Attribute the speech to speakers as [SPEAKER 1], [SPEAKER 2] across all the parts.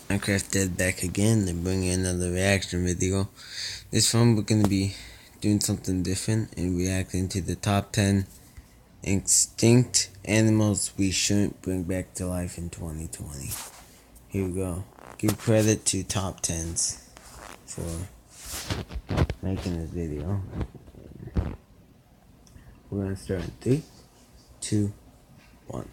[SPEAKER 1] Minecraft Dead back again to bring you another reaction video. This one we're going to be doing something different and reacting to the top 10 extinct animals we shouldn't bring back to life in 2020. Here we go. Give credit to top 10s for making this video. We're going to start in 3, 2, 1.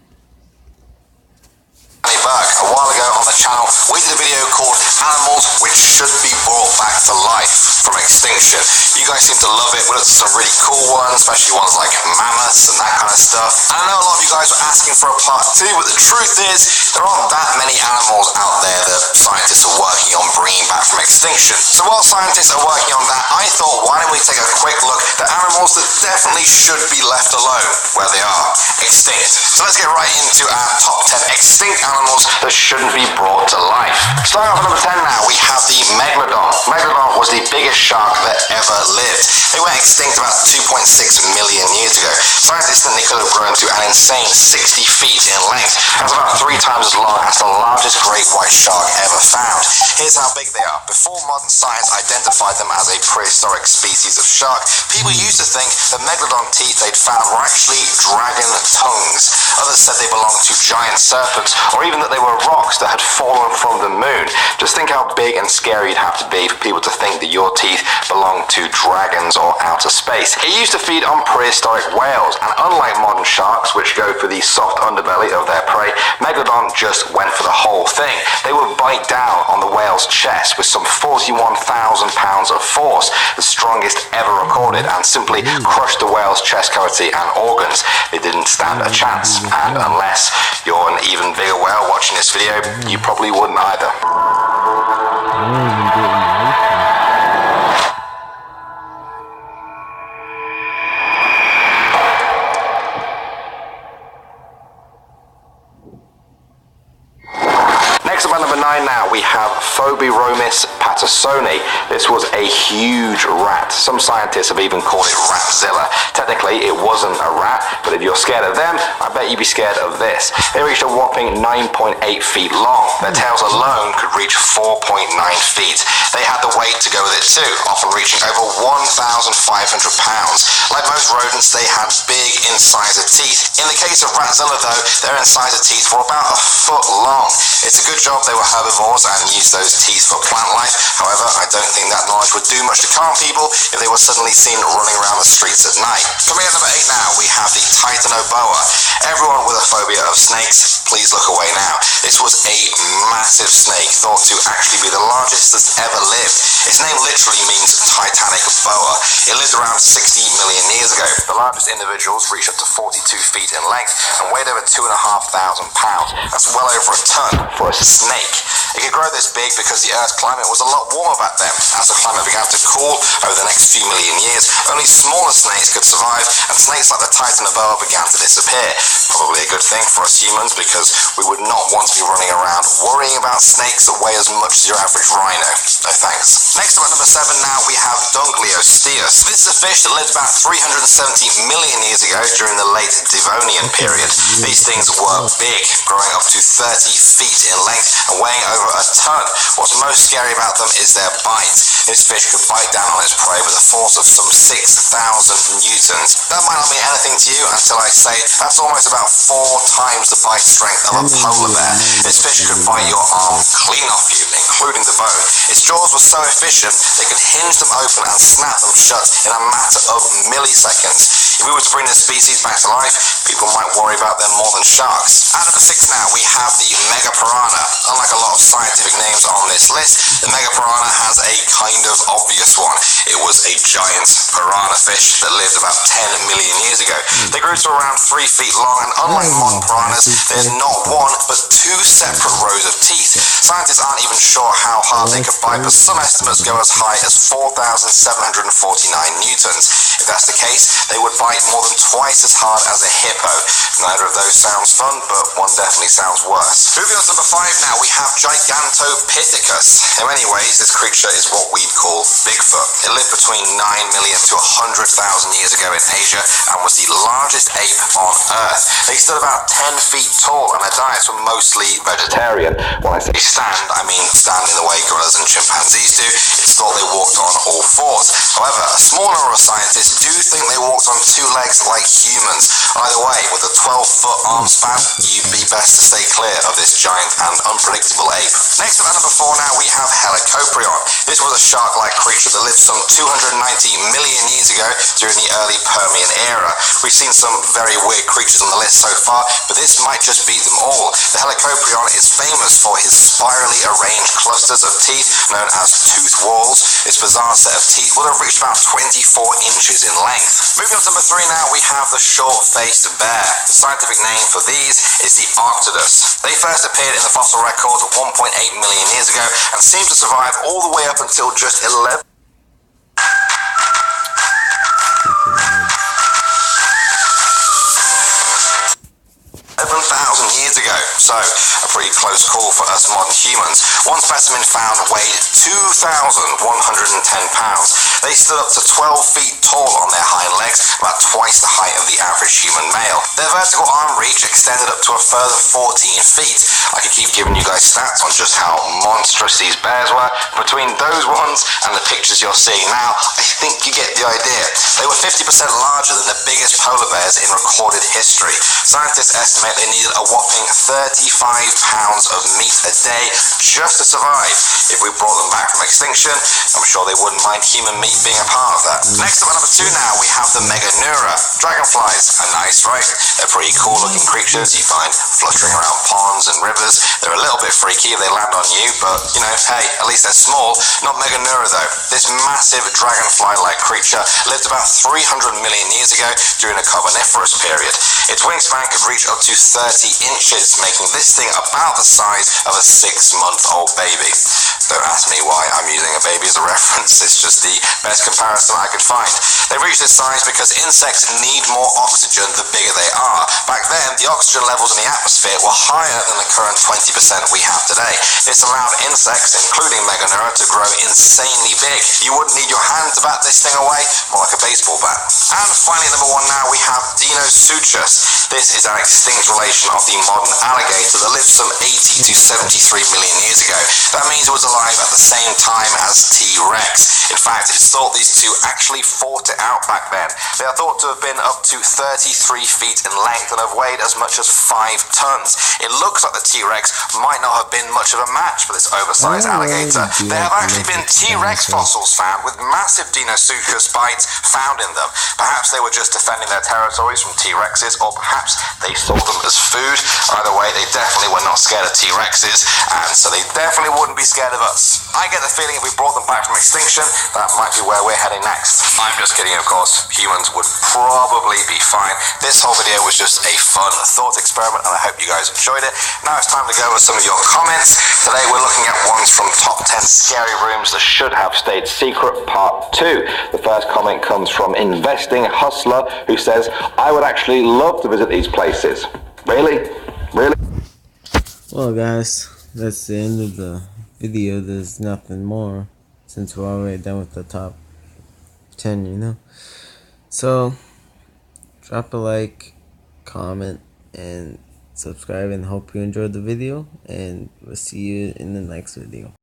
[SPEAKER 2] A while ago on the channel, we did a video called Animals Which Should Be Brought Back to Life from Extinction. You guys seem to love it. We looked at some really cool ones, especially ones like mammoths and that kind of stuff. And I know a lot of you guys were asking for a part 2, but the truth is, there aren't that many animals out there that scientists are working on bringing back from extinction. So while scientists are working on that, I thought, why don't we take a quick look at animals that definitely should be left alone where they are, extinct. So let's get right into our top 10 extinct animals that shouldn't be brought to life. Starting off at number 10 now, we have the megalodon. Megalodon was the biggest shark that ever lived. They went extinct about 2.6 million years ago. Scientists think they could have grown to an insane 60 feet in length. That's about 3 times as long as the largest great white shark ever found. Here's how big they are. Before modern science identified them as a prehistoric species of shark, people used to think the megalodon teeth they'd found were actually dragon tongues. Others said they belonged to giant serpents, or even that they were rocks that had fallen from the moon. Just think how big and scary you'd have to be for people to think that your teeth belonged to dragons or outer space. It used to feed on prehistoric whales, and unlike modern sharks, which go for the soft underbelly of their prey, megalodon just went for the whole thing. They would bite down on the whale's chest with some 41,000 pounds of force, the strongest ever recorded, and simply crush the whale's chest cavity and organs. They didn't stand a chance, and unless you're an even bigger whale watching this video, you probably wouldn't either. Next up at number 9 now, we have Phobiromus pattersoni. This was a huge rat. Some scientists have even called it Ratzilla. Technically, it wasn't a rat, but if you're scared of them, I bet you'd be scared of this. They reached a whopping 9.8 feet long. Their tails alone could reach 4.9 feet. They had the weight to go with it too, often reaching over 1,500 pounds. Like most rodents, they had big incisor teeth. In the case of Ratzilla though, their incisor teeth were about a foot long. It's a good job they were herbivores and used those teeth for plant life. However, I don't think that knowledge would do much to calm people if they were suddenly seen running around the streets at night. Coming at number 8 now, we have the Titanoboa. Everyone with a phobia of snakes, please look away now. This was a massive snake, thought to actually be the largest that's ever lived. Its name literally means Titanic boa. It lived around 60 million years ago. The largest individuals reached up to 42 feet in length and weighed over 2,500 pounds. That's well over a ton for a snake. It could grow this big because the Earth's climate was a lot warmer back then. As the climate began to cool over the next few million years, only smaller snakes could survive, and snakes like the Titanoboa began to disappear. Probably a good thing for us humans, because we would not want to be running around worrying about snakes that weigh as much as your average rhino. No thanks. Next up at number 7 now, we have Dungliosteus. This is a fish that lived about 370 million years ago during the late Devonian period. These things were big, growing up to 30 feet in length and weighing over a ton. What's most scary about them is their bite. This fish could bite down on its prey with a force of some 6,000 newtons. That might not mean anything to you until I say that's almost about 4 times the bite strength of a polar bear. This fish could bite your arm clean off you, including the bone. Its jaws were so efficient they could hinge them open and snap them shut in a matter of milliseconds. If we were to bring this species back to life, people might worry about them more than sharks. At number 6 now, we have the megapiranha. Unlike a lot of scientific names on this list, the megapiranha has a kind of obvious one. It was a giant piranha fish that lived about 10 million years ago. They grew to around 3 feet long, and unlike modern piranhas, they had not 1 but 2 separate rows of teeth. Scientists aren't even sure how hard they could bite, but some estimates go as high as 4,749 newtons. If If that's the case, they would bite more than twice as hard as a hippo. Neither of those sounds fun, but one definitely sounds worse. Moving on to number 5 now, we have Gigantopithecus. In many ways, this creature is what we'd call Bigfoot. It lived between 9 million to 100,000 years ago in Asia and was the largest ape on Earth. They stood about 10 feet tall and their diets were mostly vegetarian. When I say stand, I mean stand in the way gorillas and chimpanzees do. It's thought they walked on all fours. However, a small number of scientists do think they walked on 2 legs like humans. Either way, with a 12-foot arm span, you'd be best to stay clear of this giant and unpredictable ape. Next up at number 4 now, we have Helicoprion. This was a shark-like creature that lived some 290 million years ago during the early Permian era. We've seen some very weird creatures on the list so far, but this might just beat them all. The Helicoprion is famous for his spirally arranged clusters of teeth known as tooth walls. This bizarre set of teeth would have reached about 24 inches in length. Moving on to number 3 now, we have the short-faced bear. The scientific name for these is the Arctodus. They first appeared in the fossil records 1.8 million years ago and seem to survive all the way up until just 11,000 years ago, so a pretty close call for us modern humans. One specimen found weighed 2,110 pounds. They stood up to 12 feet tall on their hind legs, about twice the height of the average human male. Their vertical arm reach extended up to a further 14 feet. I could keep giving you guys stats on just how monstrous these bears were. Between those ones and the pictures you're seeing now, I think you get the idea. They were 50% larger than the biggest polar bears in recorded history. Scientists estimate they needed a whopping 35 pounds of meat a day just to survive. If we brought them back from extinction, I'm sure they wouldn't mind human meat being a part of that. Next up at number 2 now, we have the Meganeura. Dragonflies are nice, right? They're pretty cool looking creatures you find fluttering around ponds and rivers. They're a little bit freaky if they land on you, but you know, hey, at least they're small. Not Meganeura though. This massive dragonfly-like creature lived about 300 million years ago during the Carboniferous period. Its wingspan could reach up to 30 inches, making this thing about the size of a 6-month-old baby. Don't ask me why I'm using a baby as a reference, it's just the best comparison I could find. They reach this size because insects need more oxygen the bigger they are. Back then, the oxygen levels in the atmosphere were higher than the current 20% we have today. This allowed insects, including Meganeura, to grow insanely big. You wouldn't need your hand to bat this thing away, more like a baseball bat. And finally, number 1 now, we have Deinosuchus. This is an extinct relation of the modern alligator that lived some 80 to 73 million years ago. That means it was alive at the same time as T-Rex. In fact, it's thought these two actually fought it out back then. They are thought to have been up to 33 feet in length and have weighed as much as 5 tons. It looks like the T-Rex might not have been much of a match for this oversized alligator. There have actually been T-Rex fossils found with massive Deinosuchus bites found in them. Perhaps they were just defending their territories from T-Rexes, or perhaps they saw them as food. Either way, they definitely were not scared of T-Rexes, and so they definitely wouldn't be scared of us. I get the feeling if we brought them back from extinction, that might be where we're heading next. I'm just kidding, of course. Humans would probably be fine. This whole video was just a fun thought experiment, and I hope you guys enjoyed it. Now it's time to go over some of your comments. Today we're looking at ones from Top 10 Scary Rooms That Should Have Stayed Secret, Part 2. The first comment comes from Investing Hustler, who says, I would actually love to visit these places. Really? Really?
[SPEAKER 1] Well guys, that's the end of the video. There's nothing more since we're already done with the top 10, you know. So drop a like, comment, and subscribe, and hope you enjoyed the video, and we'll see you in the next video.